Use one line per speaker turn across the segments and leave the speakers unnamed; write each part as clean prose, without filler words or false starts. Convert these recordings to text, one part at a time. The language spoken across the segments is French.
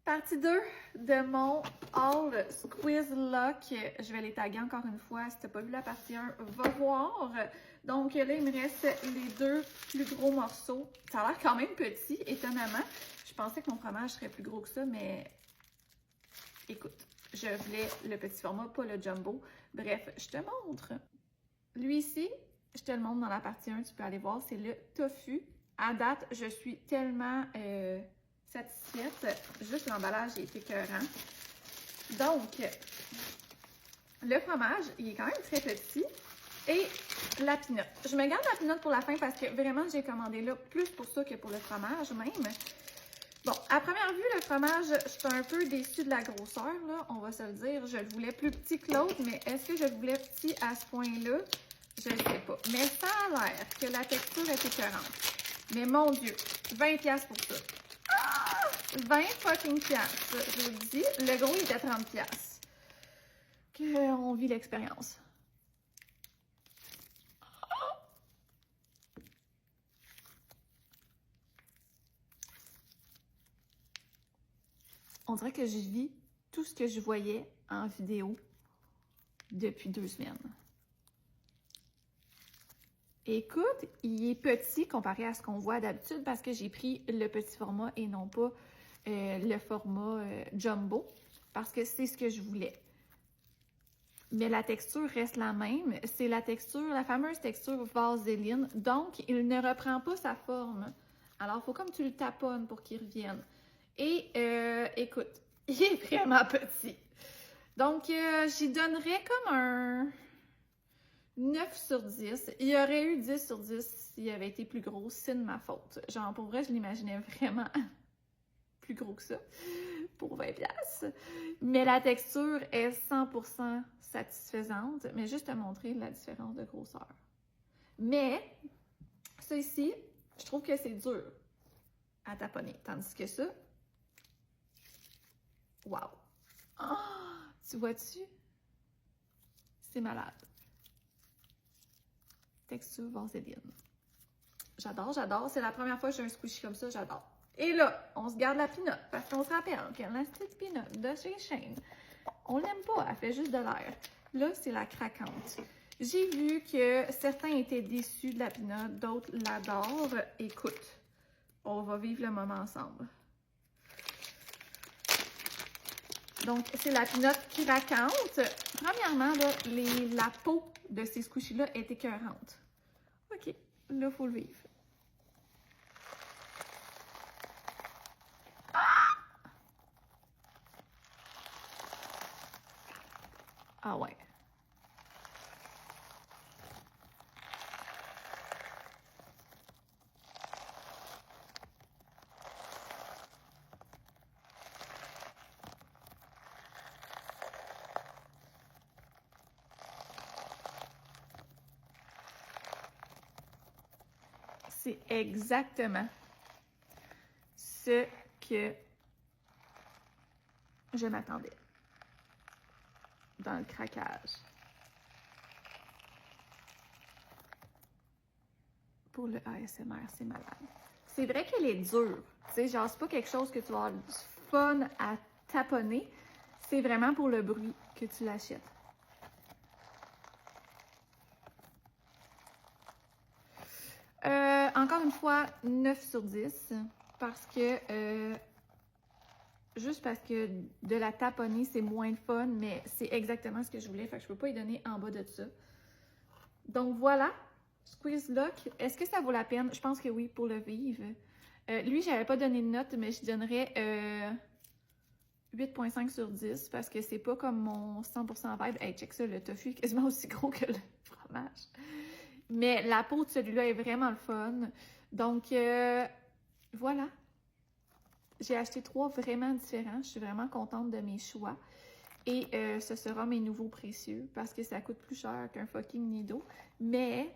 Partie 2 de mon haul Squeeze Lock. Je vais les taguer encore une fois. Si tu n'as pas vu la partie 1, va voir. Donc là, il me reste les deux plus gros morceaux. Ça a l'air quand même petit, étonnamment. Je pensais que mon fromage serait plus gros que ça, mais écoute, je voulais le petit format, pas le jumbo. Bref, je te montre. Lui ici, je te le montre dans la partie 1, tu peux aller voir, c'est le tofu. À date, je suis tellement satisfaite. Juste l'emballage est écœurant. Donc, le fromage, il est quand même très petit. Et la pinotte. Je me garde la pinotte pour la fin parce que vraiment, j'ai commandé là plus pour ça que pour le fromage même. Bon, à première vue, le fromage, je suis un peu déçue de la grosseur, là, on va se le dire. Je le voulais plus petit que l'autre, mais est-ce que je le voulais petit à ce point-là? Je ne sais pas. Mais ça a l'air que la texture est écœurante. Mais mon Dieu, 20$ pour ça. Ah! 20 fucking piastres, je vous le dis. Le gros, il était 30$. On vit l'expérience. On dirait que je vis tout ce que je voyais en vidéo depuis 2 semaines. Écoute, il est petit comparé à ce qu'on voit d'habitude parce que j'ai pris le petit format et non pas le format jumbo parce que c'est ce que je voulais. Mais la texture reste la même. C'est la texture, la fameuse texture vaseline. Donc, il ne reprend pas sa forme. Alors, il faut comme tu le taponnes pour qu'il revienne. Et écoute, il est vraiment petit. Donc, j'y donnerais comme un 9 sur 10. Il y aurait eu 10 sur 10 s'il avait été plus gros. C'est de ma faute. Genre, pour vrai, je l'imaginais vraiment plus gros que ça pour 20$. Mais la texture est 100% satisfaisante. Mais juste te montrer la différence de grosseur. Mais, ça ici, je trouve que c'est dur à taponner. Tandis que ça, wow! Oh, tu vois-tu? C'est malade. Texture vaseline. J'adore, j'adore. C'est la première fois que j'ai un squishy comme ça, j'adore. Et là, on se garde la pinotte parce qu'on se rappelle que la petite pinotte de chez Shane, on l'aime pas, elle fait juste de l'air. Là, c'est la craquante. J'ai vu que certains étaient déçus de la pinotte, d'autres l'adorent. Écoute, on va vivre le moment ensemble. Donc, c'est la pinotte craquante. Premièrement, là, la peau de ces squishies-là est écœurante. OK, là, il faut le vivre. Ah ouais. C'est exactement ce que je m'attendais dans le craquage. Pour le ASMR, c'est malade. C'est vrai qu'elle est dure. Tu sais, genre, c'est pas quelque chose que tu vas avoir du fun à taponner. C'est vraiment pour le bruit que tu l'achètes. Encore une fois, 9 sur 10. Parce que... juste parce que de la taponner, c'est moins de fun, mais c'est exactement ce que je voulais. Fait que je peux pas y donner en bas de ça. Donc voilà, Squeeze Lock. Est-ce que ça vaut la peine? Je pense que oui, pour le vivre. Lui, j'avais pas donné de note, mais je donnerais 8.5 sur 10 parce que c'est pas comme mon 100% vibe. Hey, check ça, le tofu est quasiment aussi gros que le fromage. Mais la peau de celui-là est vraiment le fun. Donc, voilà. J'ai acheté 3 vraiment différents. Je suis vraiment contente de mes choix. Et ce sera mes nouveaux précieux parce que ça coûte plus cher qu'un fucking Nido. Mais,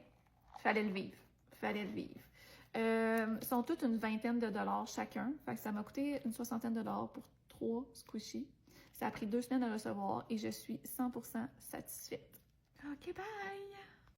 fallait le vivre. Fallait le vivre. Sont toutes une vingtaine de dollars chacun. Fait que ça m'a coûté une soixantaine de dollars pour 3 squishies. Ça a pris 2 semaines à recevoir et je suis 100% satisfaite. OK, bye!